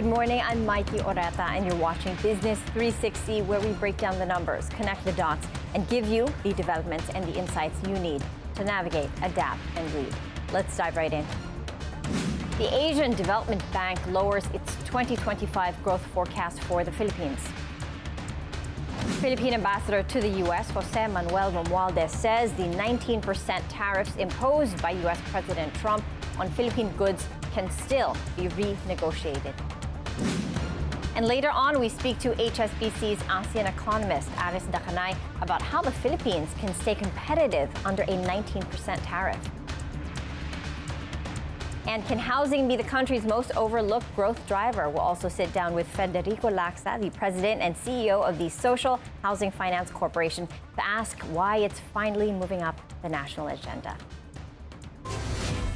Good morning, I'm Maiki Oreta, and you're watching Business 360, where we break down the numbers, connect the dots, and give you the developments and the insights you need to navigate, adapt, and lead. Let's dive right in. The Asian Development Bank lowers its 2025 growth forecast for the Philippines. Philippine Ambassador to the US, Jose Manuel Romualdez, says the 19% tariffs imposed by US President Trump on Philippine goods can still be renegotiated. And later on, we speak to HSBC's ASEAN Economist, Aris Dacanay, about how the Philippines can stay competitive under a 19% tariff. And can housing be the country's most overlooked growth driver? We'll also sit down with Federico Laxa, the president and CEO of the Social Housing Finance Corporation, to ask why it's finally moving up the national agenda.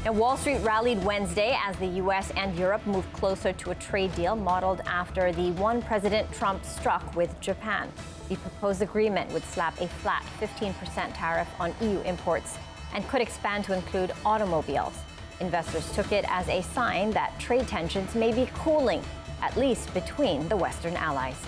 Now, Wall Street rallied Wednesday as the U.S. and Europe moved closer to a trade deal modeled after the one President Trump struck with Japan. The proposed agreement would slap a flat 15% tariff on EU imports and could expand to include automobiles. Investors took it as a sign that trade tensions may be cooling, at least between the Western allies.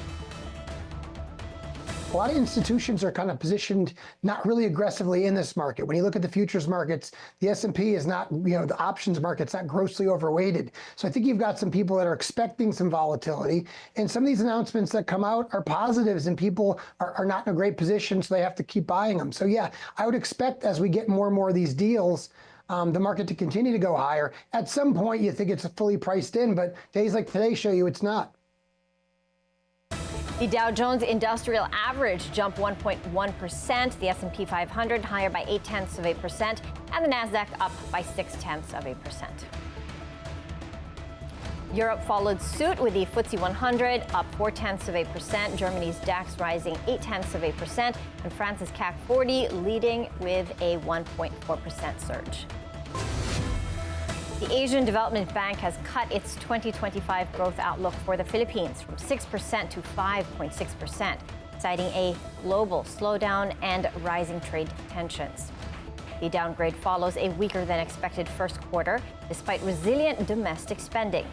A lot of institutions are kind of positioned not really aggressively in this market. When you look at the futures markets, the S&P is not, the options market's not grossly overweighted. So I think you've got some people that are expecting some volatility. And some of these announcements that come out are positives, and people are not in a great position, so they have to keep buying them. So yeah, I would expect as we get more and more of these deals, the market to continue to go higher. At some point, you think it's fully priced in, but days like today show you it's not. The Dow Jones Industrial Average jumped 1.1%, the S&P 500 higher by 0.8%, and the Nasdaq up by 0.6%. Europe followed suit with the FTSE 100 up 0.4%, Germany's DAX rising 0.8%, and France's CAC 40 leading with a 1.4% surge. The Asian Development Bank has cut its 2025 growth outlook for the Philippines from 6% to 5.6%, citing a global slowdown and rising trade tensions. The downgrade follows a weaker than expected first quarter, despite resilient domestic spending.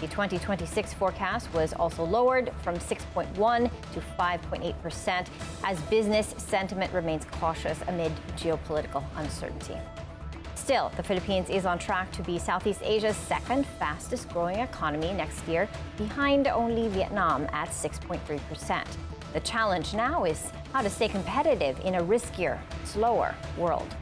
The 2026 forecast was also lowered from 6.1% to 5.8% as business sentiment remains cautious amid geopolitical uncertainty. Still, the Philippines is on track to be Southeast Asia's second fastest growing economy next year, behind only Vietnam at 6.3%. The challenge now is how to stay competitive in a riskier, slower world.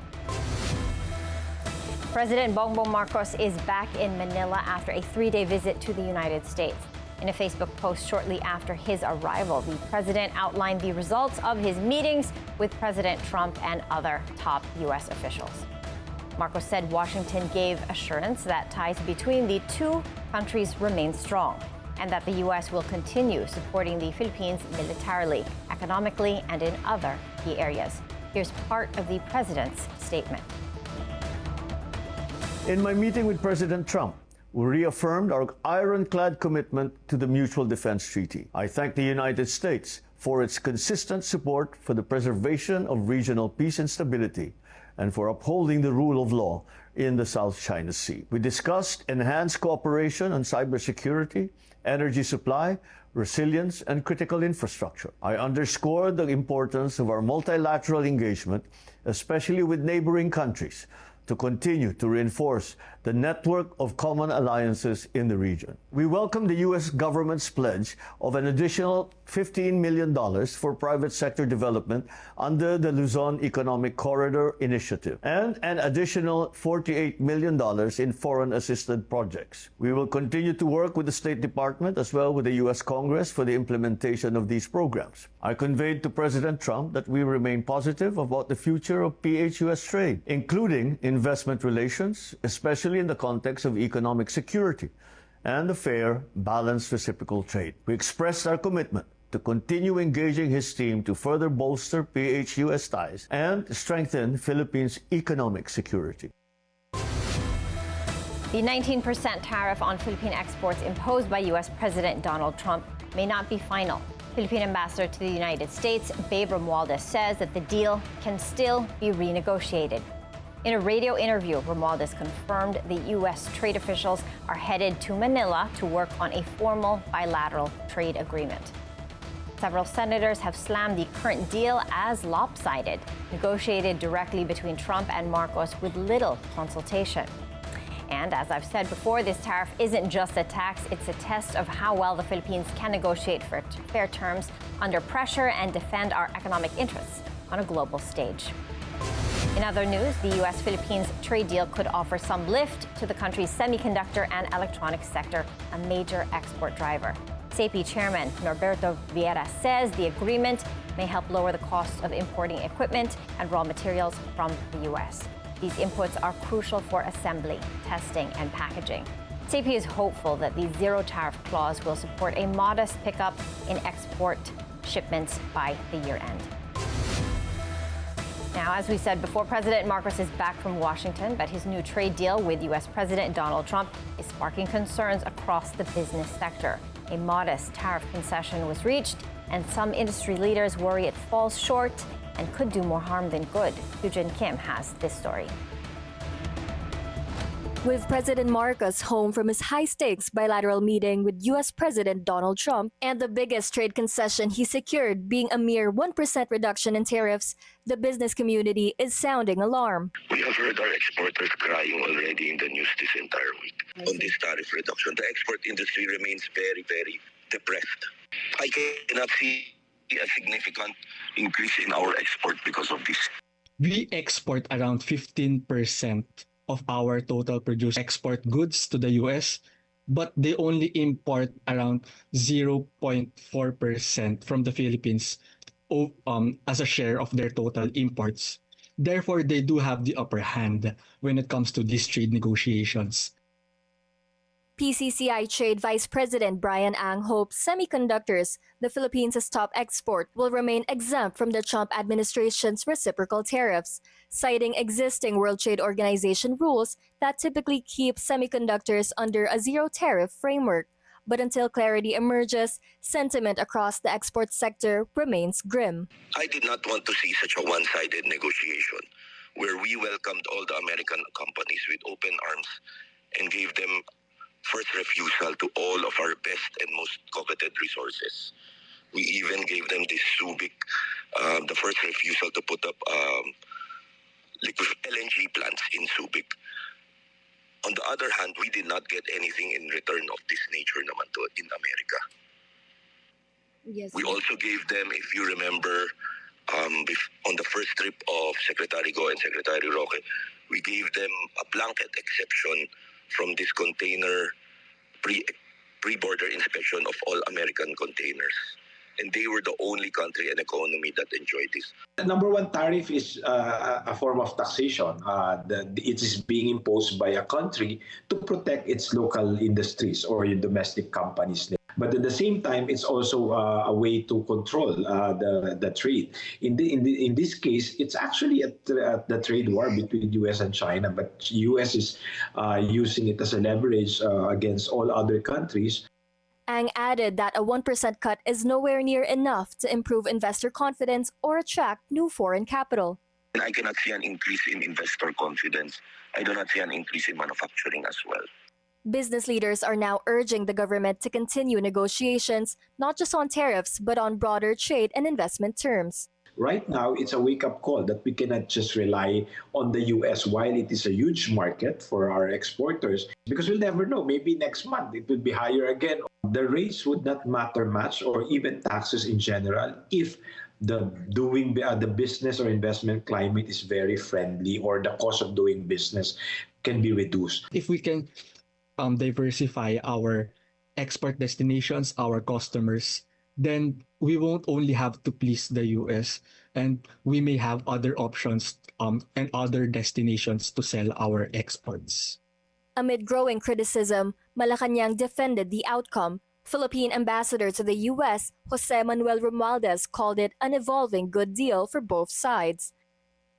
President Bongbong Marcos is back in Manila after a 3-day visit to the United States. In a Facebook post shortly after his arrival, the president outlined the results of his meetings with President Trump and other top U.S. officials. Marcos said Washington gave assurance that ties between the two countries remain strong and that the U.S. will continue supporting the Philippines militarily, economically, and in other key areas. Here's part of the president's statement. In my meeting with President Trump, we reaffirmed our ironclad commitment to the Mutual Defense Treaty. I thank the United States for its consistent support for the preservation of regional peace and stability, and for upholding the rule of law in the South China Sea. We discussed enhanced cooperation on cybersecurity, energy supply, resilience, and critical infrastructure. I underscored the importance of our multilateral engagement, especially with neighboring countries, to continue to reinforce the network of common alliances in the region. We welcome the U.S. government's pledge of an additional $15 million for private sector development under the Luzon Economic Corridor Initiative and an additional $48 million in foreign-assisted projects. We will continue to work with the State Department as well with the U.S. Congress for the implementation of these programs. I conveyed to President Trump that we remain positive about the future of PH-US trade, including investment relations, especially in the context of economic security and a fair, balanced reciprocal trade. We expressed our commitment to continue engaging his team to further bolster PH-US ties and strengthen Philippines' economic security. The 19% tariff on Philippine exports imposed by U.S. President Donald Trump may not be final. Philippine Ambassador to the United States, Babe Romualdez, says that the deal can still be renegotiated. In a radio interview, Romualdez confirmed the U.S. trade officials are headed to Manila to work on a formal bilateral trade agreement. Several senators have slammed the current deal as lopsided, negotiated directly between Trump and Marcos with little consultation. And as I've said before, this tariff isn't just a tax, it's a test of how well the Philippines can negotiate for fair terms under pressure and defend our economic interests on a global stage. In other news, the U.S.-Philippines trade deal could offer some lift to the country's semiconductor and electronics sector, a major export driver. SAPI Chairman Norberto Vieira says the agreement may help lower the cost of importing equipment and raw materials from the U.S. These inputs are crucial for assembly, testing, and packaging. SAPI is hopeful that the zero tariff clause will support a modest pickup in export shipments by the year end. Now, as we said before, President Marcos is back from Washington, but his new trade deal with U.S. President Donald Trump is sparking concerns across the business sector. A modest tariff concession was reached, and some industry leaders worry it falls short and could do more harm than good. Sujin Kim has this story. With President Marcos home from his high-stakes bilateral meeting with U.S. President Donald Trump and the biggest trade concession he secured being a mere 1% reduction in tariffs, the business community is sounding alarm. We have heard our exporters crying already in the news this entire week on this tariff reduction. The export industry remains very, very depressed. I cannot see a significant increase in our export because of this. We export around 15% of our total produced export goods to the US, but they only import around 0.4% from the Philippines as a share of their total imports. Therefore, they do have the upper hand when it comes to these trade negotiations. PCCI Trade Vice President Brian Ang hopes semiconductors, the Philippines' top export, will remain exempt from the Trump administration's reciprocal tariffs, citing existing World Trade Organization rules that typically keep semiconductors under a zero-tariff framework. But until clarity emerges, sentiment across the export sector remains grim. I did not want to see such a one-sided negotiation where we welcomed all the American companies with open arms and gave them first refusal to all of our best and most coveted resources. We even gave them this Subic, the first refusal to put up liquid LNG plants in Subic. On the other hand, we did not get anything in return of this nature naman in America. Yes. We also gave them, if you remember, on the first trip of Secretary Go and Secretary Roque, we gave them a blanket exception from this container pre-border inspection of all American containers. And they were the only country and economy that enjoyed this. The number one tariff is a form of taxation. It is being imposed by a country to protect its local industries or domestic companies. But at the same time, it's also a way to control the trade. In this case, it's actually the trade war between U.S. and China, but U.S. is using it as a leverage against all other countries. Ang added that a 1% cut is nowhere near enough to improve investor confidence or attract new foreign capital. I cannot see an increase in investor confidence. I do not see an increase in manufacturing as well. Business leaders are now urging the government to continue negotiations, not just on tariffs, but on broader trade and investment terms. Right now, it's a wake-up call that we cannot just rely on the U.S. while it is a huge market for our exporters, because we'll never know. Maybe next month it will be higher again. The rates would not matter much, or even taxes in general, if the business or investment climate is very friendly, or the cost of doing business can be reduced. If we can diversify our export destinations, our customers, then we won't only have to please the US, and we may have other options and other destinations to sell our exports. Amid growing criticism, Malacanang defended the outcome. Philippine Ambassador to the US, Jose Manuel Romualdez, called it an evolving good deal for both sides.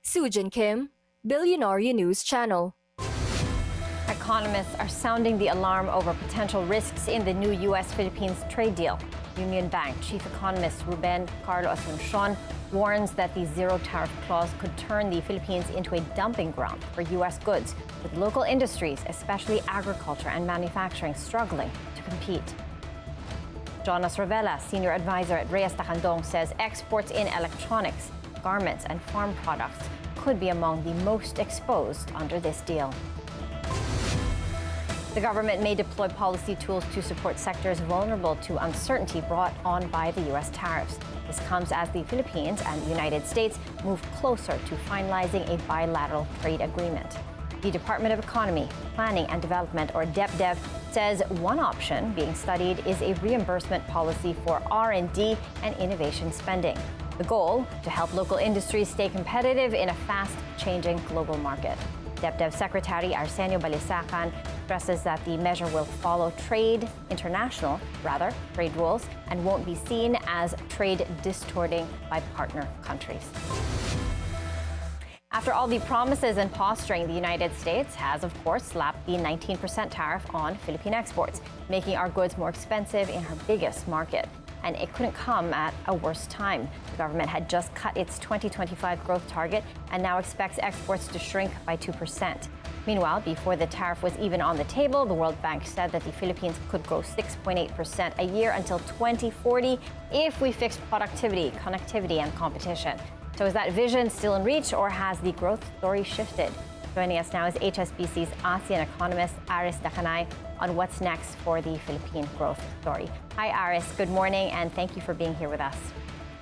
Sujin Kim, Bilyonaryo News Channel. Economists are sounding the alarm over potential risks in the new U.S.-Philippines trade deal. Union Bank Chief Economist Ruben Carlo Asuncion warns that the zero tariff clause could turn the Philippines into a dumping ground for U.S. goods, with local industries, especially agriculture and manufacturing, struggling to compete. Jonas Ravella, senior advisor at Reyes Tacandong, says exports in electronics, garments, and farm products could be among the most exposed under this deal. The government may deploy policy tools to support sectors vulnerable to uncertainty brought on by the U.S. tariffs. This comes as the Philippines and the United States move closer to finalizing a bilateral trade agreement. The Department of Economy, Planning and Development, or DepDev, says one option being studied is a reimbursement policy for R&D and innovation spending. The goal, to help local industries stay competitive in a fast-changing global market. DepDev Secretary Arsenio Balisacan stresses that the measure will follow trade rules, and won't be seen as trade distorting by partner countries. After all the promises and posturing, the United States has, of course, slapped the 19% tariff on Philippine exports, making our goods more expensive in her biggest market. And it couldn't come at a worse time. The government had just cut its 2025 growth target and now expects exports to shrink by 2%. Meanwhile, before the tariff was even on the table, the World Bank said that the Philippines could grow 6.8% a year until 2040 if we fix productivity, connectivity, and competition. So is that vision still in reach, or has the growth story shifted? Joining us now is HSBC's ASEAN economist Aris Dacanay on what's next for the Philippine growth story. Hi, Aris. Good morning, and thank you for being here with us.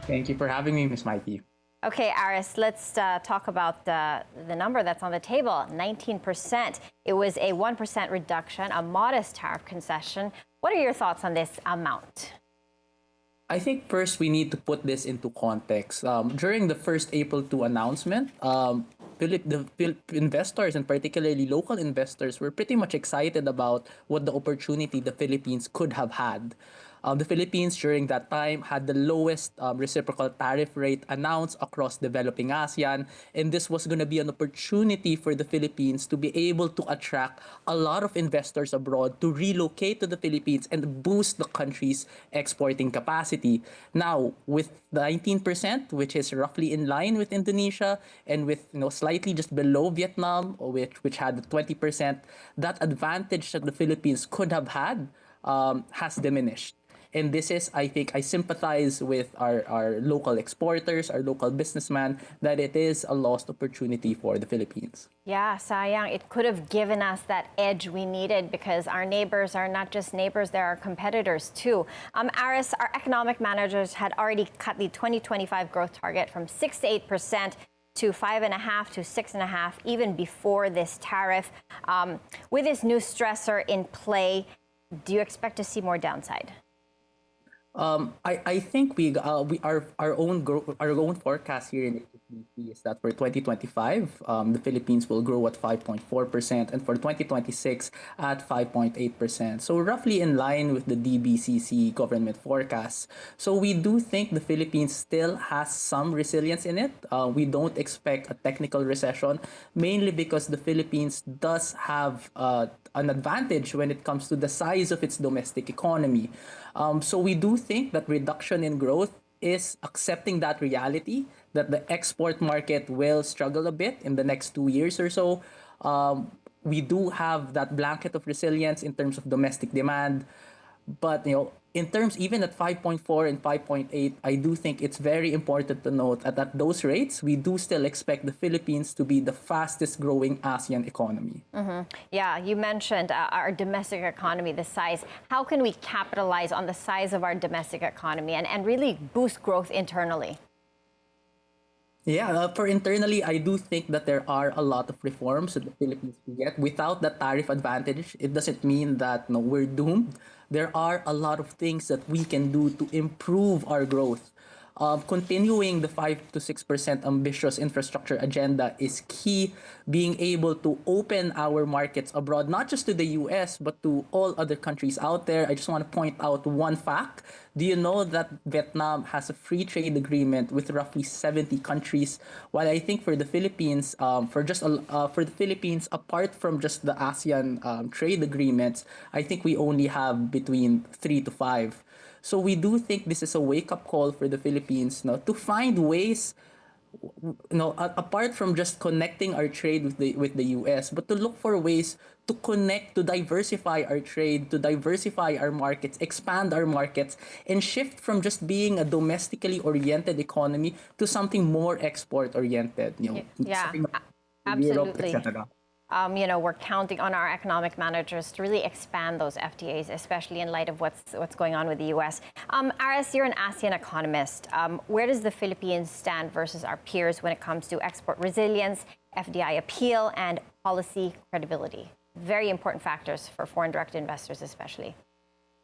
Thank you for having me, Ms. Maiki. Okay, Aris, let's talk about the number that's on the table, 19%. It was a 1% reduction, a modest tariff concession. What are your thoughts on this amount? I think first we need to put this into context. During the first April 2 announcement, the investors, and particularly local investors, were pretty much excited about what the opportunity the Philippines could have had. The Philippines during that time had the lowest reciprocal tariff rate announced across developing ASEAN, and this was going to be an opportunity for the Philippines to be able to attract a lot of investors abroad to relocate to the Philippines and boost the country's exporting capacity. Now, with 19%, which is roughly in line with Indonesia, and with slightly just below Vietnam, which had 20%, that advantage that the Philippines could have had has diminished. And this is, I think, I sympathize with our local exporters, our local businessmen, that it is a lost opportunity for the Philippines. Yeah, sayang. It could have given us that edge we needed, because our neighbors are not just neighbors, they're our competitors too. Aris, our economic managers had already cut the 2025 growth target from 6 to 8% to 5.5% to 6.5%, even before this tariff. With this new stressor in play, do you expect to see more downside? I think our own forecast here in HSBC is that for 2025, the Philippines will grow at 5.4%, and for 2026 at 5.8%. So roughly in line with the DBCC government forecast. So we do think the Philippines still has some resilience in it. We don't expect a technical recession, mainly because the Philippines does have an advantage when it comes to the size of its domestic economy. So we do think that reduction in growth is accepting that reality, that the export market will struggle a bit in the next 2 years or so. We do have that blanket of resilience in terms of domestic demand. But, in terms even at 5.4 and 5.8, I do think it's very important to note that at those rates, we do still expect the Philippines to be the fastest growing ASEAN economy. Mm-hmm. Yeah, you mentioned our domestic economy, the size. How can we capitalize on the size of our domestic economy and really boost growth internally? Yeah, for internally, I do think that there are a lot of reforms that the Philippines can get. Without the tariff advantage, it doesn't mean that we're doomed. There are a lot of things that we can do to improve our growth. Continuing the 5 to 6% ambitious infrastructure agenda is key. Being able to open our markets abroad, not just to the US, but to all other countries out there. I just want to point out one fact. Do you know that Vietnam has a free trade agreement with roughly 70 countries? While I think for the Philippines, apart from just the ASEAN trade agreements, I think we only have between 3 to 5. So we do think this is a wake-up call for the Philippines, to find ways, apart from just connecting our trade with the US, but to look for ways to connect, to diversify our trade, to diversify our markets, expand our markets, and shift from just being a domestically oriented economy to something more export oriented. Yeah, Europe, absolutely. etc. We're counting on our economic managers to really expand those FTAs, especially in light of what's going on with the U.S. Aris, you're an ASEAN economist. Where does the Philippines stand versus our peers when it comes to export resilience, FDI appeal, and policy credibility? Very important factors for foreign direct investors, especially.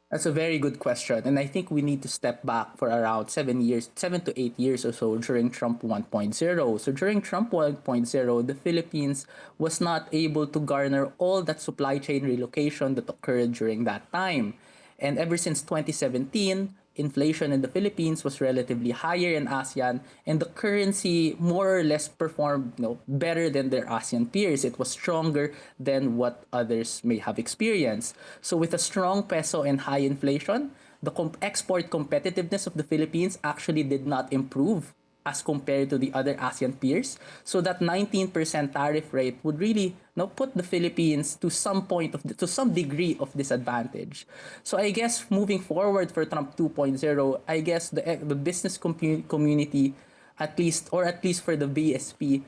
That's a very good question. And I think we need to step back for around 7 to 8 years or so during Trump 1.0. So during Trump 1.0, the Philippines was not able to garner all that supply chain relocation that occurred during that time. And ever since 2017, inflation in the Philippines was relatively higher in ASEAN, and the currency more or less performed better than their ASEAN peers. It was stronger than what others may have experienced. So with a strong peso and high inflation, the export competitiveness of the Philippines actually did not improve as compared to the other ASEAN peers. So that 19% tariff rate would really put the Philippines to to some degree of disadvantage. So I guess moving forward for Trump 2.0, I guess the business community, at least for the BSP,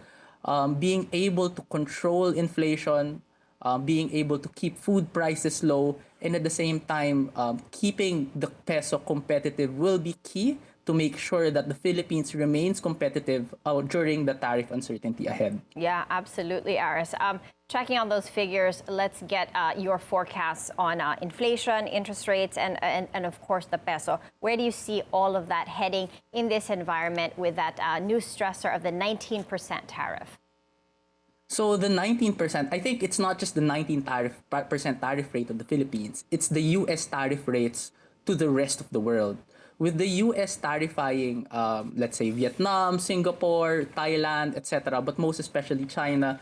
being able to control inflation, being able to keep food prices low, and at the same time keeping the peso competitive will be key to make sure that the Philippines remains competitive during the tariff uncertainty ahead. Yeah, absolutely, Aris. Checking on those figures, let's get your forecasts on inflation, interest rates, and of course the peso. Where do you see all of that heading in this environment with that new stressor of the 19% tariff? So the 19%, I think it's not just the 19% tariff rate of the Philippines, it's the US tariff rates to the rest of the world. With the US tarifying, let's say, Vietnam, Singapore, Thailand, etc., but most especially China,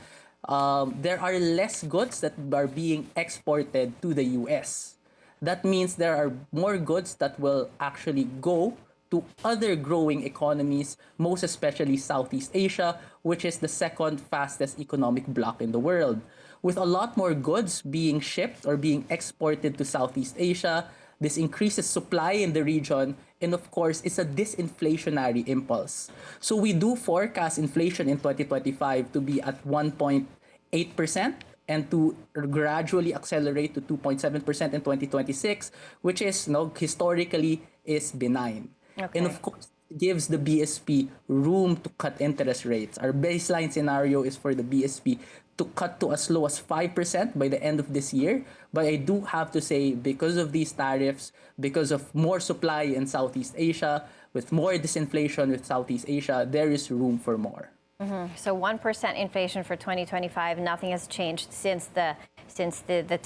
there are less goods that are being exported to the US. That means there are more goods that will actually go to other growing economies, most especially Southeast Asia, which is the second fastest economic bloc in the world. With a lot more goods being shipped or being exported to Southeast Asia, this increases supply in the region, and of course, it's a disinflationary impulse. So we do forecast inflation in 2025 to be at 1.8% and to gradually accelerate to 2.7% in 2026, which is historically is benign. Okay. And of course, it gives the BSP room to cut interest rates. Our baseline scenario is for the BSP to cut to as low as 5% by the end of this year. But I do have to say, because of these tariffs, because of more supply in Southeast Asia, with more disinflation with Southeast Asia, there is room for more. Mm-hmm. So 1% inflation for 2025. Nothing has changed since the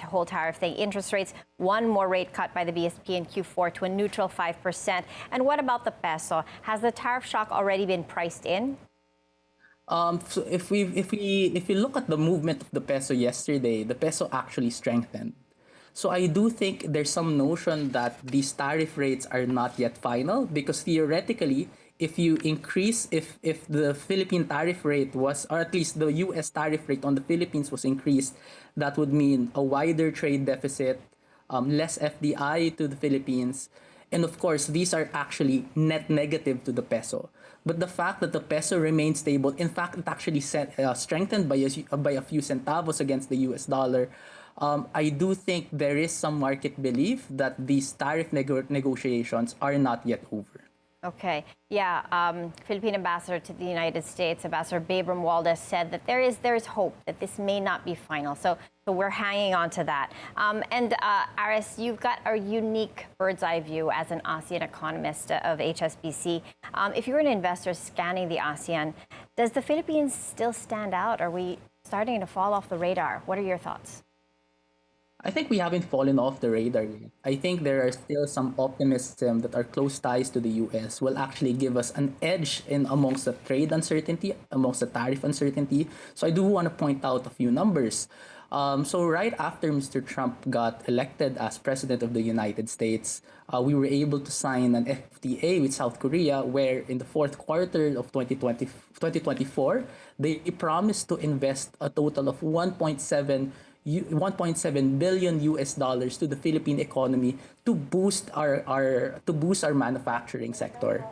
whole tariff thing. Interest rates, one more rate cut by the BSP in Q4 to a neutral 5%. And what about the peso? Has the tariff shock already been priced in? So if we look at the movement of the peso yesterday, the peso actually strengthened. So I do think there's some notion that these tariff rates are not yet final, because theoretically, if the Philippine tariff rate was, or at least the US tariff rate on the Philippines was increased, that would mean a wider trade deficit, less FDI to the Philippines. And of course, these are actually net negative to the peso. But the fact that the peso remains stable, in fact, it actually strengthened by a few centavos against the US dollar. I do think there is some market belief that these tariff negotiations are not yet over. Okay. Yeah. Philippine Ambassador to the United States, Ambassador Romualdez, said that there is hope that this may not be final. So we're hanging on to that. And Aris, you've got a unique bird's eye view as an ASEAN economist of HSBC. If you're an investor scanning the ASEAN, does the Philippines still stand out? Are we starting to fall off the radar? What are your thoughts? I think we haven't fallen off the radar yet. I think there are still some optimism that our close ties to the US will actually give us an edge in amongst the trade uncertainty, amongst the tariff uncertainty. So I do want to point out a few numbers. So right after Mr. Trump got elected as president of the United States, we were able to sign an FTA with South Korea where in the fourth quarter of 2024, they promised to invest a total of 1.7 billion US dollars to the Philippine economy to boost our manufacturing sector.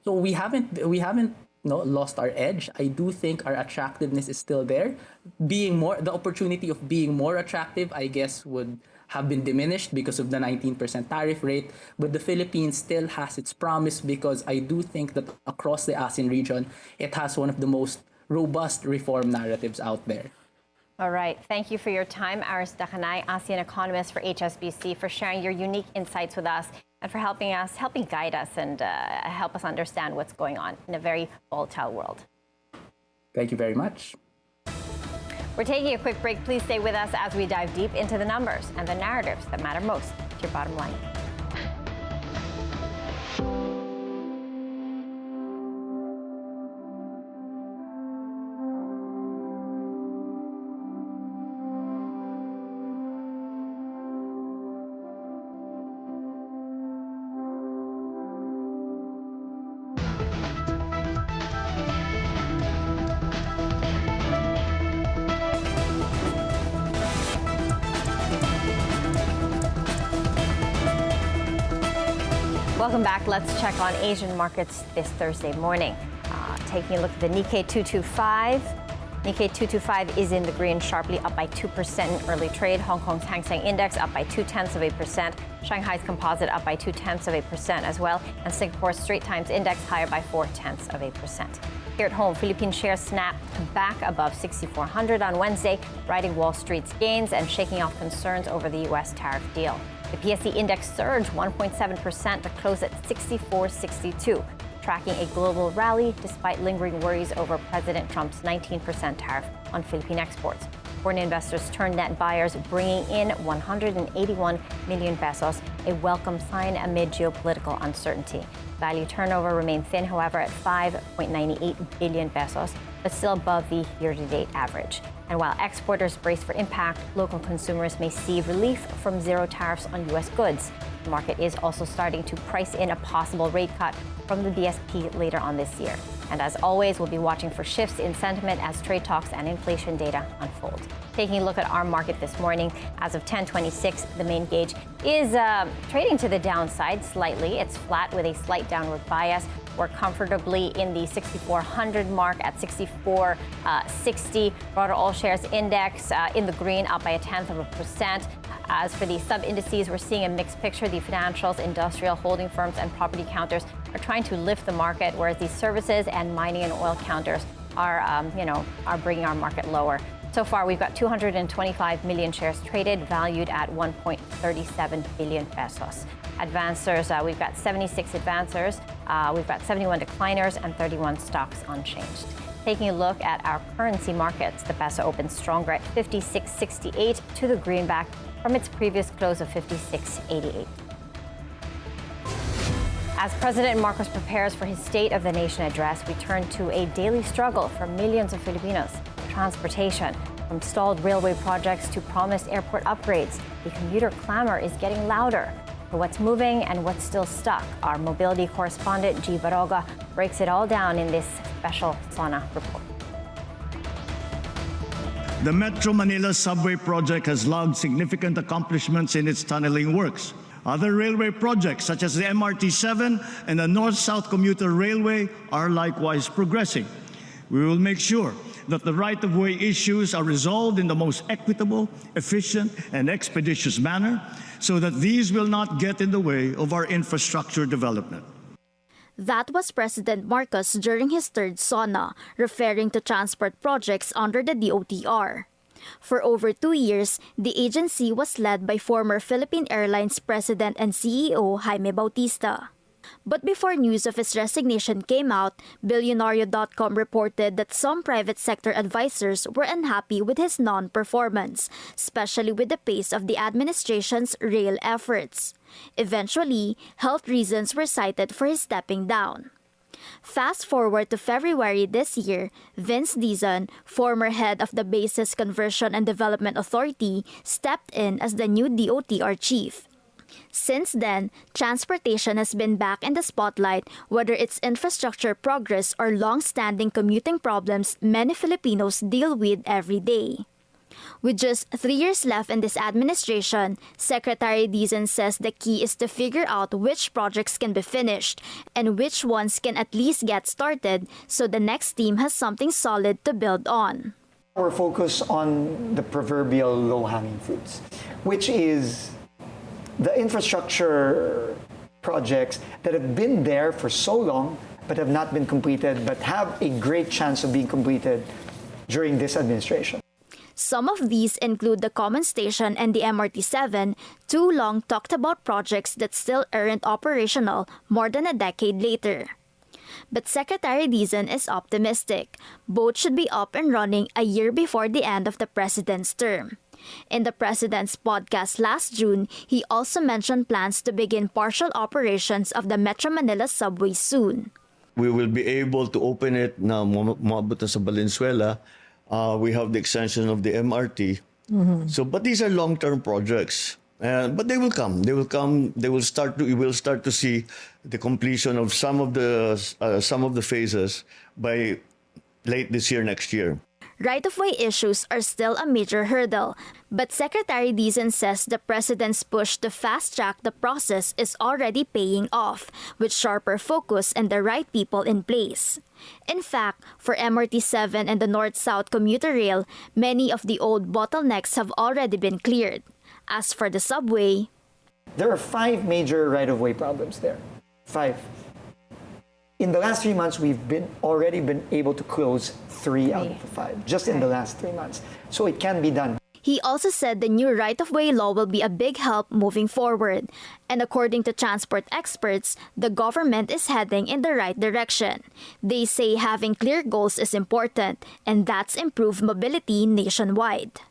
So we haven't lost our edge. I do think our attractiveness is still there. The opportunity of being more attractive, I guess, would have been diminished because of the 19% tariff rate. But the Philippines still has its promise because I do think that across the ASEAN region, it has one of the most robust reform narratives out there. All right. Thank you for your time, Aris Dacanay, ASEAN economist for HSBC, for sharing your unique insights with us and for helping guide us and help us understand what's going on in a very volatile world. Thank you very much. We're taking a quick break. Please stay with us as we dive deep into the numbers and the narratives that matter most to your bottom line. Welcome back. Let's check on Asian markets this Thursday morning. Taking a look at the Nikkei 225. Nikkei 225 is in the green, sharply up by 2% in early trade. Hong Kong's Hang Seng Index up by 0.2%. Shanghai's Composite up by 0.2% as well. And Singapore's Straits Times Index higher by 0.4%. Here at home, Philippine shares snapped back above 6,400 on Wednesday, riding Wall Street's gains and shaking off concerns over the U.S. tariff deal. The PSE index surged 1.7% to close at 64.62, tracking a global rally despite lingering worries over President Trump's 19% tariff on Philippine exports. Foreign investors turned net buyers, bringing in 181 million pesos, a welcome sign amid geopolitical uncertainty. Value turnover remained thin, however, at 5.98 billion pesos, but still above the year-to-date average. And while exporters brace for impact, local consumers may see relief from zero tariffs on U.S. goods. The market is also starting to price in a possible rate cut from the BSP later on this year. And as always, we'll be watching for shifts in sentiment as trade talks and inflation data unfold. Taking a look at our market this morning, as of 10:26, the main gauge is trading to the downside slightly. It's flat with a slight downward bias. We're comfortably in the 6,400 mark at 64.60. Broader all shares index in the green, up by 0.1%. As for the sub-indices, we're seeing a mixed picture. The financials, industrial, holding firms, and property counters are trying to lift the market, whereas the services and mining and oil counters are bringing our market lower. So far, we've got 225 million shares traded, valued at 1.37 billion pesos. Advancers, we've got 76 advancers, we've got 71 decliners, and 31 stocks unchanged. Taking a look at our currency markets, the peso opened stronger at 56.68 to the greenback from its previous close of 56.88. As President Marcos prepares for his State of the Nation address, we turn to a daily struggle for millions of Filipinos. Transportation, from stalled railway projects to promised airport upgrades, the commuter clamor is getting louder. For what's moving and what's still stuck, our mobility correspondent G. Baroga breaks it all down in this special SONA report. The Metro Manila subway project has logged significant accomplishments in its tunneling works. Other railway projects, such as the MRT-7 and the North-South Commuter Railway, are likewise progressing. We will make sure that the right-of-way issues are resolved in the most equitable, efficient, and expeditious manner so that these will not get in the way of our infrastructure development. That was President Marcos during his third SONA, referring to transport projects under the DOTR. For over 2 years, the agency was led by former Philippine Airlines President and CEO Jaime Bautista. But before news of his resignation came out, Bilyonaryo.com reported that some private sector advisors were unhappy with his non-performance, especially with the pace of the administration's rail efforts. Eventually, health reasons were cited for his stepping down. Fast forward to February this year, Vince Dizon, former head of the Bases Conversion and Development Authority, stepped in as the new DOTR chief. Since then, transportation has been back in the spotlight, whether it's infrastructure progress or long-standing commuting problems many Filipinos deal with every day. With just 3 years left in this administration, Secretary Dizon says the key is to figure out which projects can be finished and which ones can at least get started so the next team has something solid to build on. We're focused on the proverbial low-hanging fruits, which is the infrastructure projects that have been there for so long but have not been completed but have a great chance of being completed during this administration. Some of these include the Common Station and the MRT-7, two long talked-about projects that still aren't operational more than a decade later. But Secretary Dizon is optimistic. Both should be up and running a year before the end of the president's term. In the president's podcast last June, he also mentioned plans to begin partial operations of the Metro Manila subway soon. We will be able to open it na maabot na sa Valenzuela. We have the extension of the MRT. But these are long-term projects. But they will come. They will come. They will start to. We will start to see the completion of some of the phases by late this year, next year. Right-of-way issues are still a major hurdle, but Secretary Dizon says the president's push to fast-track the process is already paying off, with sharper focus and the right people in place. In fact, for MRT-7 and the North-South commuter rail, many of the old bottlenecks have already been cleared. As for the subway, there are 5 major right-of-way problems there. 5. In the last 3 months, we've already been able to close 3 out of the 5, just in the last 3 months. So it can be done. He also said the new right-of-way law will be a big help moving forward. And according to transport experts, the government is heading in the right direction. They say having clear goals is important, and that's improved mobility nationwide.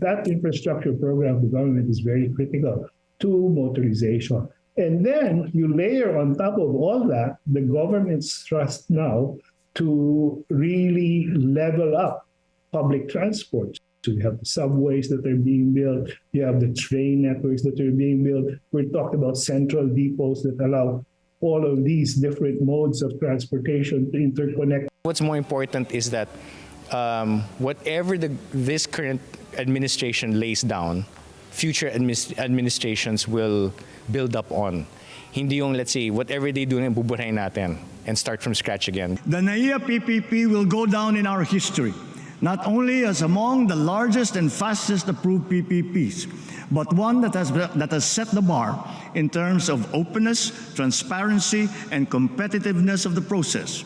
That infrastructure program of the government is very critical to motorization. And then you layer on top of all that the government's thrust now to really level up public transport. So you have the subways that are being built, you have the train networks that are being built. We're talking about central depots that allow all of these different modes of transportation to interconnect. What's more important is that whatever this current administration lays down, future administrations will build up on. Hindi yung, let's say, whatever they do, buburahin natin and start from scratch again. The NAIA PPP will go down in our history, not only as among the largest and fastest approved PPPs, but one that has set the bar in terms of openness, transparency, and competitiveness of the process.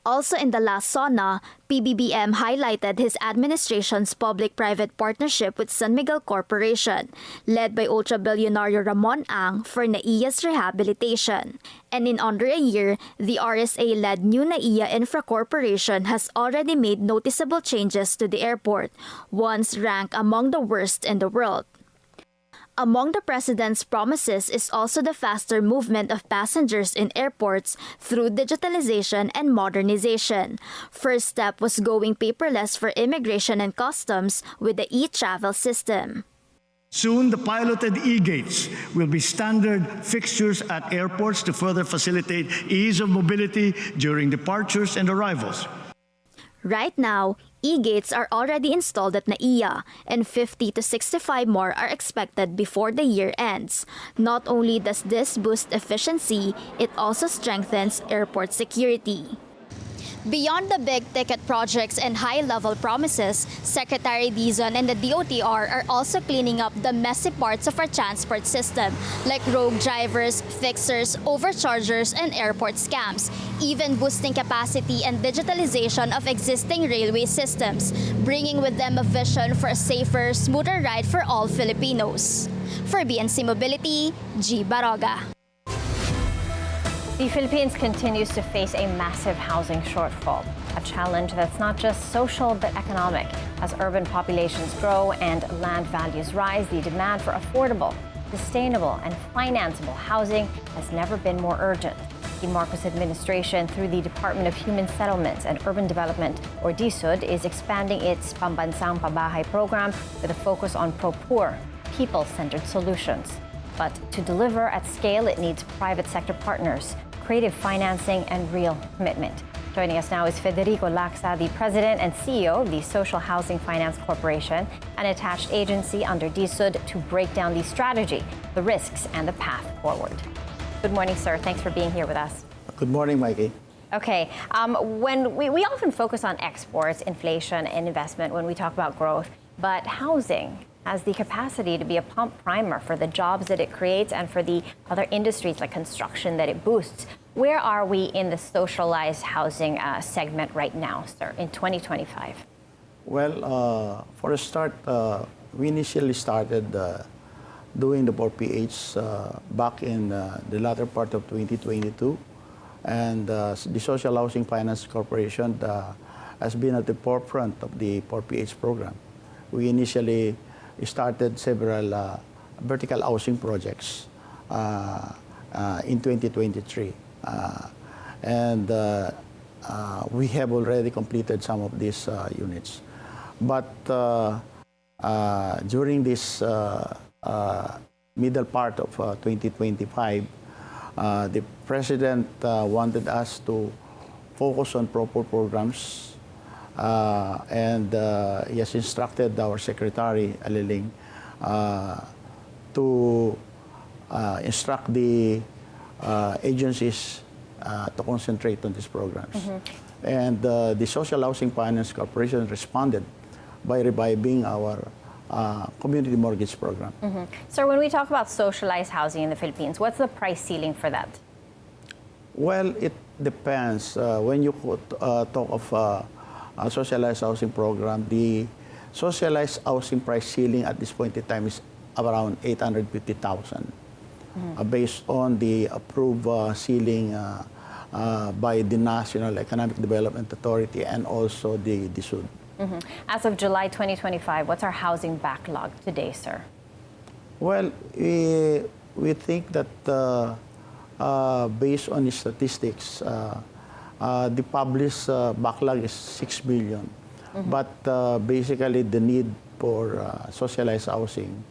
Also in the last SONA, PBBM highlighted his administration's public-private partnership with San Miguel Corporation, led by ultra-bilyonaryo Ramon Ang for NAIA's rehabilitation. And in under a year, the RSA-led new NAIA Infra Corporation has already made noticeable changes to the airport, once ranked among the worst in the world. Among the president's promises is also the faster movement of passengers in airports through digitalization and modernization. First step was going paperless for immigration and customs with the e-travel system. Soon, the piloted e-gates will be standard fixtures at airports to further facilitate ease of mobility during departures and arrivals. Right now, e-gates are already installed at NAIA, and 50 to 65 more are expected before the year ends. Not only does this boost efficiency, it also strengthens airport security. Beyond the big-ticket projects and high-level promises, Secretary Dizon and the DOTR are also cleaning up the messy parts of our transport system, like rogue drivers, fixers, overchargers, and airport scams, even boosting capacity and digitalization of existing railway systems, bringing with them a vision for a safer, smoother ride for all Filipinos. For BNC Mobility, G. Baroga. The Philippines continues to face a massive housing shortfall, a challenge that's not just social but economic. As urban populations grow and land values rise, the demand for affordable, sustainable, and financeable housing has never been more urgent. The Marcos administration, through the Department of Human Settlements and Urban Development, or DSUD, is expanding its Pambansang Pabahay program with a focus on pro-poor, people-centered solutions. But to deliver at scale, it needs private sector partners, creative financing, and real commitment. Joining us now is Federico Laxa, the President and CEO of the Social Housing Finance Corporation, an attached agency under DSUD, to break down the strategy, the risks, and the path forward. Good morning, sir. Thanks for being here with us. Good morning, Maiki. Okay, when we often focus on exports, inflation, and investment when we talk about growth, but housing has the capacity to be a pump primer for the jobs that it creates and for the other industries like construction that it boosts. Where are we in the socialized housing segment right now, sir, in 2025? Well, for a start, we initially started doing the 4PH back in the latter part of 2022. And the Social Housing Finance Corporation has been at the forefront of the 4PH program. We initially started several vertical housing projects in 2023. And we have already completed some of these units. But during this middle part of 2025, the President wanted us to focus on proper programs, and he has instructed our Secretary, Aliling, to instruct the agencies to concentrate on these programs. Mm-hmm. And the Social Housing Finance Corporation responded by reviving our community mortgage program. Mm-hmm. Sir, when we talk about socialized housing in the Philippines, what's the price ceiling for that? Well, it depends. When you talk of a socialized housing program, the socialized housing price ceiling at this point in time is around 850,000, based on the approved ceiling by the National Economic Development Authority and also the DSUD. Mm-hmm. As of July 2025, what's our housing backlog today, sir? Well, we think that based on the statistics, the published backlog is 6 billion. Mm-hmm. But basically, the need for socialized housing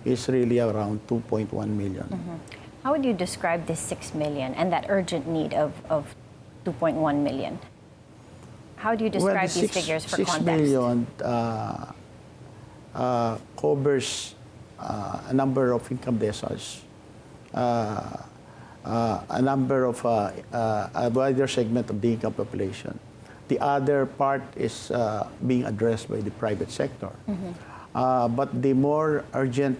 is really around 2.1 million. Mm-hmm. How would you describe this 6 million and that urgent need of 2.1 million? How do you describe these figures for context? 6 million covers a number of income deciles, a number of a wider segment of the income population. The other part is being addressed by the private sector. Mm-hmm. But the more urgent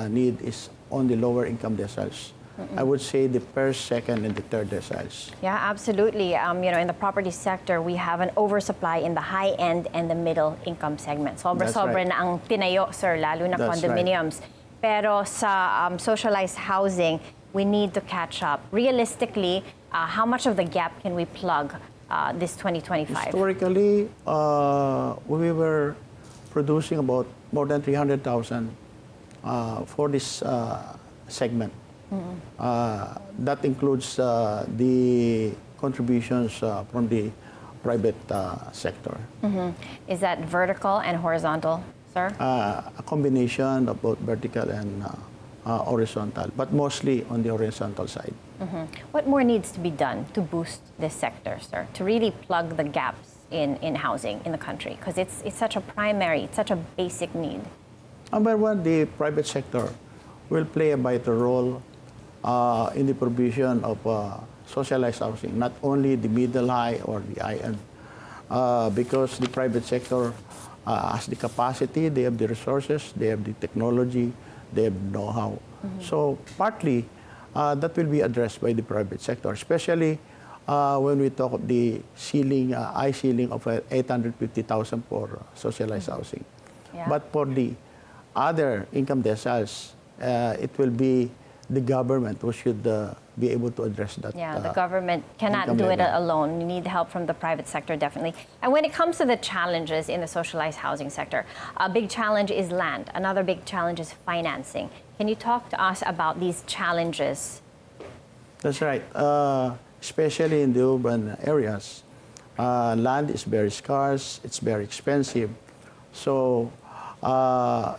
need is on the lower income deciles. I would say the first, second, and the third deciles. Yeah, absolutely. In the property sector, we have an oversupply in the high end and the middle income segment. Sobra-sobra na ang tinayo, sir, lalo na condominiums. Right. Pero sa socialized housing, we need to catch up. Realistically, how much of the gap can we plug this 2025? Historically, we were producing about more than 300,000 for this segment. Mm-hmm. That includes the contributions from the private sector. Mm-hmm. Is that vertical and horizontal, sir? A combination of both vertical and horizontal, but mostly on the horizontal side. Mm-hmm. What more needs to be done to boost this sector, sir, to really plug the gaps in housing in the country? Because it's such a primary, it's such a basic need. Number one, the private sector will play a vital role in the provision of socialized housing, not only the middle, high, or the high end, because the private sector has the capacity, they have the resources, they have the technology, they have know-how. Mm-hmm. So partly, that will be addressed by the private sector, especially when we talk of the ceiling, high ceiling of 850,000 for socialized housing. Yeah. But for the other income deciles, it will be the government who should be able to address that. Yeah, the government cannot do it alone. You need help from the private sector, definitely. And when it comes to the challenges in the socialized housing sector, a big challenge is land. Another big challenge is financing. Can you talk to us about these challenges? That's right. Especially in the urban areas, land is very scarce, it's very expensive. So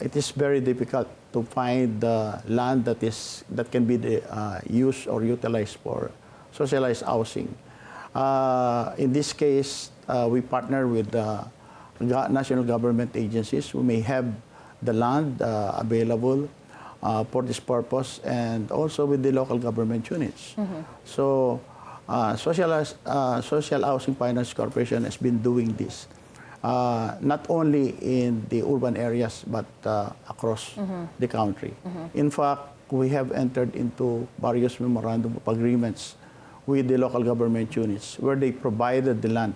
it is very difficult to find land that can be used or utilized for socialized housing. In this case, we partner with national government agencies who may have the land available for this purpose, and also with the local government units. So Social Housing Finance Corporation has been doing this, not only in the urban areas, but across the country. In fact, we have entered into various memorandum of agreements with the local government units where they provided the land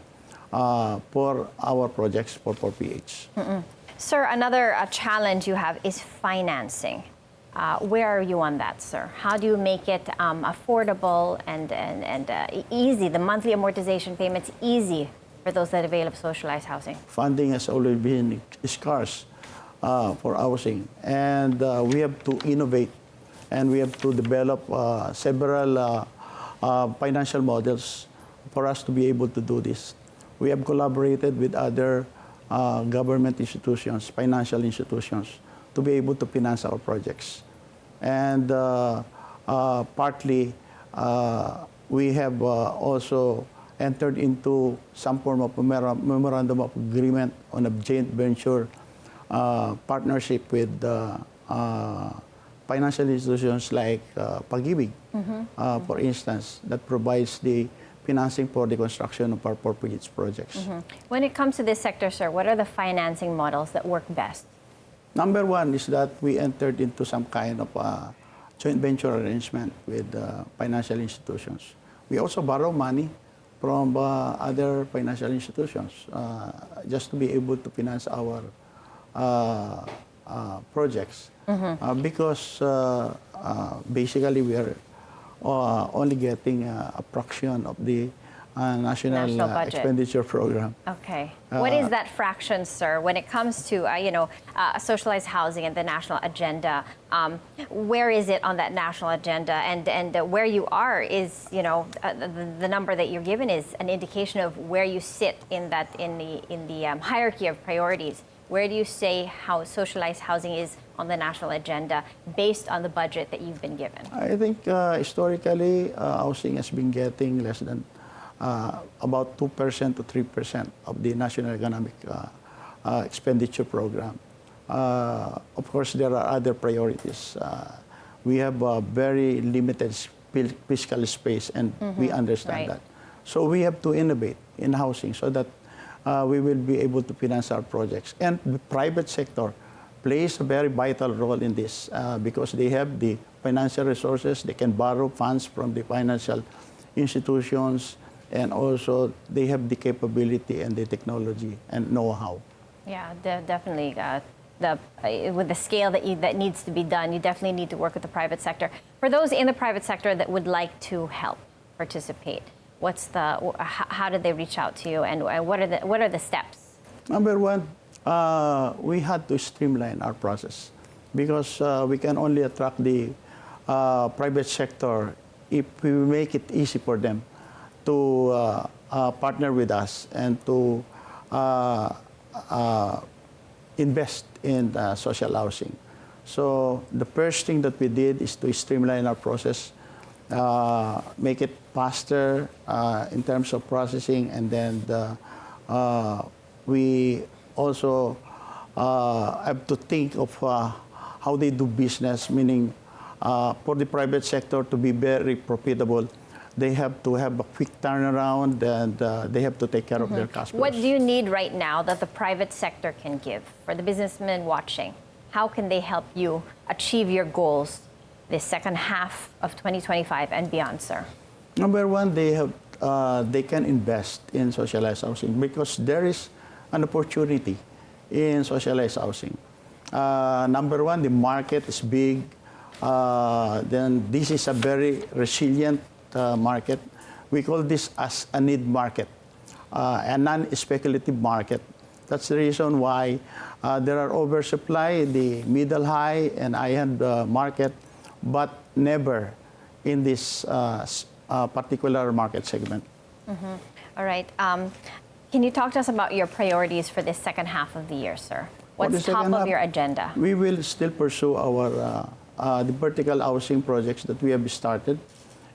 for our projects for 4PH. Sir, another challenge you have is financing. Where are you on that, sir? How do you make it affordable and easy, the monthly amortization payments easy for those that avail of socialized housing? Funding has always been scarce for housing, and we have to innovate, and we have to develop several financial models for us to be able to do this. We have collaborated with other government institutions, financial institutions, to be able to finance our projects. And partly, we have also entered into some form of memorandum of agreement on a joint venture partnership with financial institutions like Pag-ibig, for instance, that provides the financing for the construction of our 4PH projects. When it comes to this sector, sir, what are the financing models that work best? Number one is that we entered into some kind of joint venture arrangement with financial institutions. We also borrow money from other financial institutions just to be able to finance our projects. Because basically we are only getting a fraction of the national expenditure program. Okay. What is that fraction, sir, when it comes to socialized housing and the national agenda? Where is it on that national agenda? And where you are is, the number that you're given is an indication of where you sit in the hierarchy of priorities. Where do you say how socialized housing is on the national agenda based on the budget that you've been given? I think historically, housing has been getting less than about 2% to 3% of the national economic expenditure program. Of course, there are other priorities. We have a very limited fiscal space, and we understand that. So we have to innovate in housing so that we will be able to finance our projects. And the private sector plays a very vital role in this because they have the financial resources, they can borrow funds from the financial institutions, and also they have the capability and the technology and know-how. Yeah, definitely. With the scale that needs to be done, you definitely need to work with the private sector. For those in the private sector that would like to help participate, how do they reach out to you, and what are the steps? Number one, we had to streamline our process because we can only attract the private sector if we make it easy for them to partner with us and to invest in social housing. So the first thing that we did is to streamline our process, make it faster in terms of processing, and then we also have to think of how they do business, meaning for the private sector to be very profitable, they have to have a quick turnaround, and they have to take care of their cash flows. What do you need right now that the private sector can give? For the businessmen watching, how can they help you achieve your goals this second half of 2025 and beyond, sir? Number one, they can invest in socialized housing because there is an opportunity in socialized housing. Number one, the market is big. then this is a very resilient market. We call this as a need market, a non-speculative market. That's the reason why there are oversupply in the middle, high, and high-end market, but never in this particular market segment. Mm-hmm. All right. Can you talk to us about your priorities for this second half of the year, sir? What's top of your agenda? We will still pursue our the vertical housing projects that we have started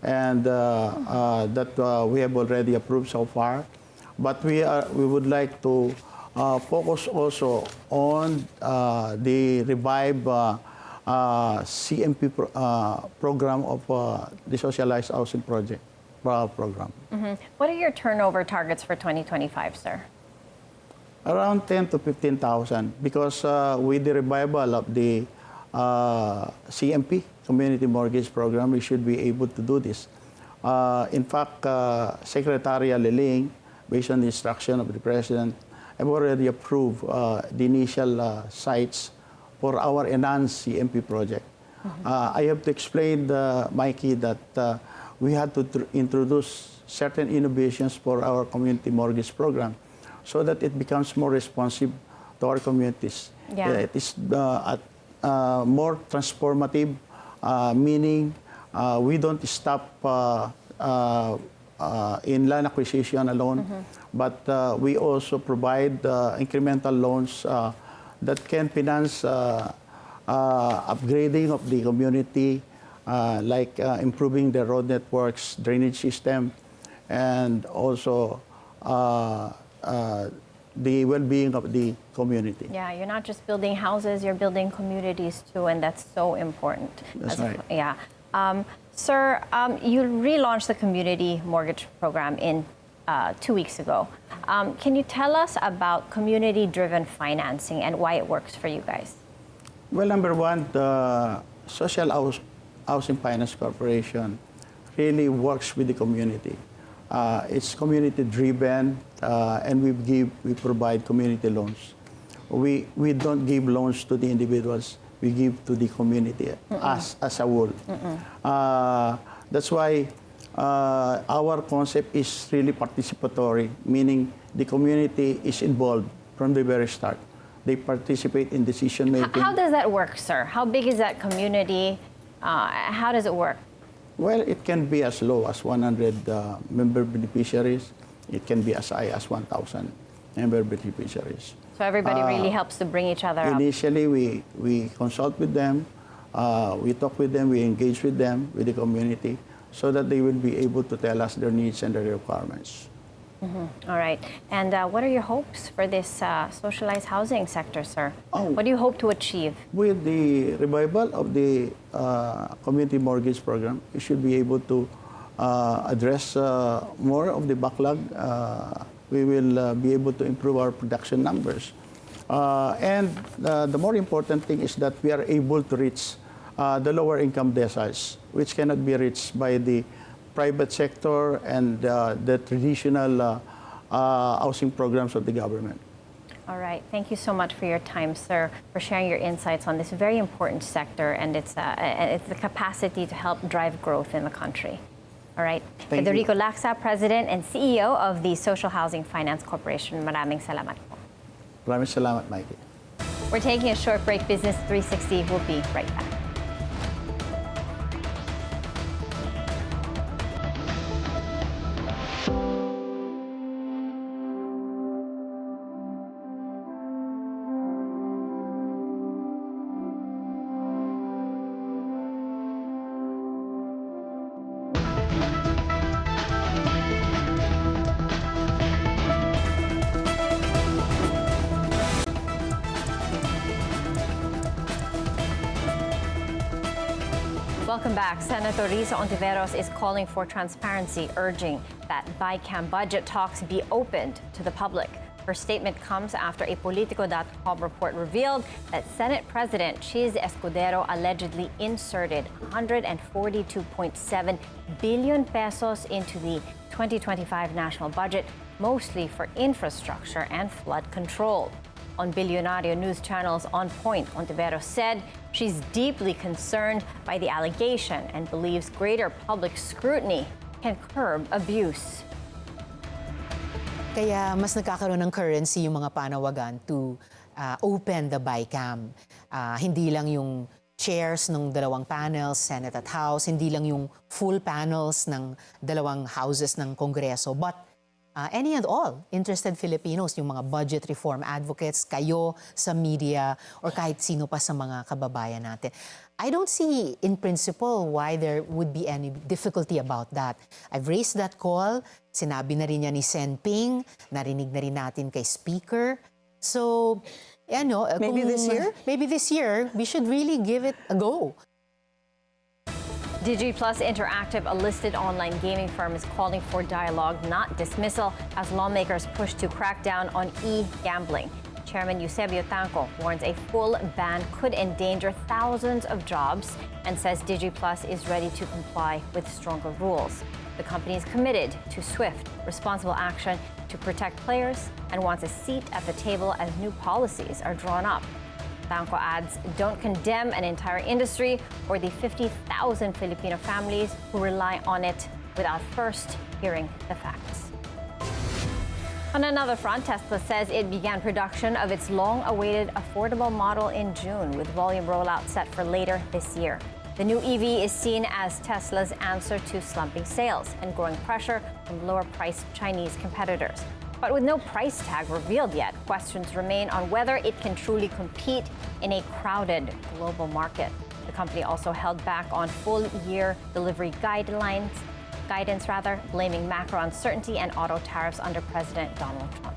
and that we have already approved so far. But we would like to focus also on the revive CMP program of the socialized housing project program. Mm-hmm. What are your turnover targets for 2025, sir? Around 10 to 15,000, because with the revival of the CMP, Community Mortgage Program, we should be able to do this. In fact, Secretary Liling, based on the instruction of the President, have already approved the initial sites for our enhanced CMP project. Mm-hmm. I have to explain, Maiki, that we had to introduce certain innovations for our community mortgage program so that it becomes more responsive to our communities. Yeah. It is more transformative, meaning we don't stop in land acquisition alone, mm-hmm. but we also provide incremental loans that can finance upgrading of the community, like improving the road networks, drainage system, and also the well-being of the community. Yeah, you're not just building houses, you're building communities too, and that's so important. That's right. Yeah. Sir, you relaunched the community mortgage program in 2 weeks ago. Can you tell us about community-driven financing and why it works for you guys? Well, number one, the Social Housing Finance Corporation really works with the community. It's community-driven, and we provide community loans. We don't give loans to the individuals. We give to the community as a whole. That's why our concept is really participatory, meaning the community is involved from the very start. They participate in decision making. How does that work, sir? How big is that community? How does it work? Well, it can be as low as 100 member beneficiaries. It can be as high as 1,000 member beneficiaries. So everybody really helps to bring each other up. Initially, we consult with them, we talk with them, we engage with them, with the community, so that they will be able to tell us their needs and their requirements. Mm-hmm. All right. And what are your hopes for this socialized housing sector, sir? What do you hope to achieve? With the revival of the community mortgage program, we should be able to address more of the backlog. We will be able to improve our production numbers. And the more important thing is that we are able to reach the lower income deciles, which cannot be reached by the private sector and the traditional housing programs of the government. All right. Thank you so much for your time, sir, for sharing your insights on this very important sector and its the capacity to help drive growth in the country. All right. Federico Laxa, President and CEO of the Social Housing Finance Corporation. Maraming salamat po. Maraming salamat, Maiki. We're taking a short break. Business 360 will be right back. Welcome back. Senator Risa Ontiveros is calling for transparency, urging that BICAM budget talks be opened to the public. Her statement comes after a Politico.com report revealed that Senate President Chiz Escudero allegedly inserted 142.7 billion pesos into the 2025 national budget, mostly for infrastructure and flood control. On Bilyonaryo News Channel's On Point, Ontiveros said she's deeply concerned by the allegation and believes greater public scrutiny can curb abuse. Kaya mas nagkakaroon ng currency yung mga panawagan to open the BICAM. Hindi lang yung chairs ng dalawang panels, Senate at House, hindi lang yung full panels ng dalawang houses ng Kongreso, but any and all interested Filipinos, yung mga budget reform advocates, kayo sa media, or kahit sino pa sa mga kababayan natin. I don't see in principle why there would be any difficulty about that. I've raised that call. Sinabi na rin niya ni Sen Ping, narinig na rin natin kay Speaker. So, maybe this year? Maybe this year, we should really give it a go. DigiPlus Interactive, a listed online gaming firm, is calling for dialogue, not dismissal, as lawmakers push to crack down on e-gambling. Chairman Eusebio Tanco warns a full ban could endanger thousands of jobs and says DigiPlus is ready to comply with stronger rules. The company is committed to swift, responsible action to protect players and wants a seat at the table as new policies are drawn up. Tanco adds, don't condemn an entire industry or the 50,000 Filipino families who rely on it without first hearing the facts. On another front, Tesla says it began production of its long-awaited affordable model in June, with volume rollout set for later this year. The new EV is seen as Tesla's answer to slumping sales and growing pressure from lower-priced Chinese competitors. But with no price tag revealed yet, questions remain on whether it can truly compete in a crowded global market. The company also held back on full-year delivery guidance, blaming macro uncertainty and auto tariffs under President Donald Trump.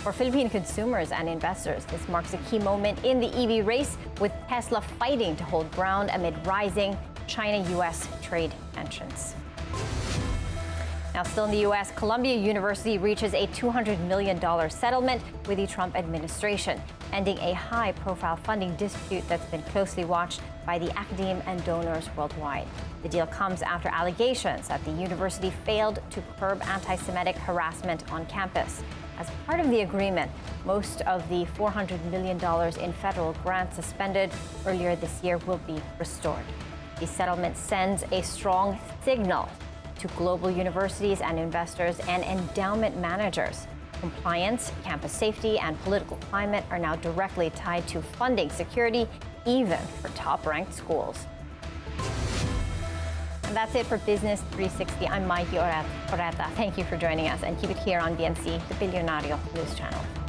For Philippine consumers and investors, this marks a key moment in the EV race, with Tesla fighting to hold ground amid rising China-US trade tensions. Now, still in the U.S., Columbia University reaches a $200 million settlement with the Trump administration, ending a high-profile funding dispute that's been closely watched by the academe and donors worldwide. The deal comes after allegations that the university failed to curb anti-Semitic harassment on campus. As part of the agreement, most of the $400 million in federal grants suspended earlier this year will be restored. The settlement sends a strong signal to global universities and investors and endowment managers. Compliance, campus safety, and political climate are now directly tied to funding security, even for top-ranked schools. And that's it for Business 360. I'm Maiki Oreta. Thank you for joining us, and keep it here on BNC, the Bilyonaryo News Channel.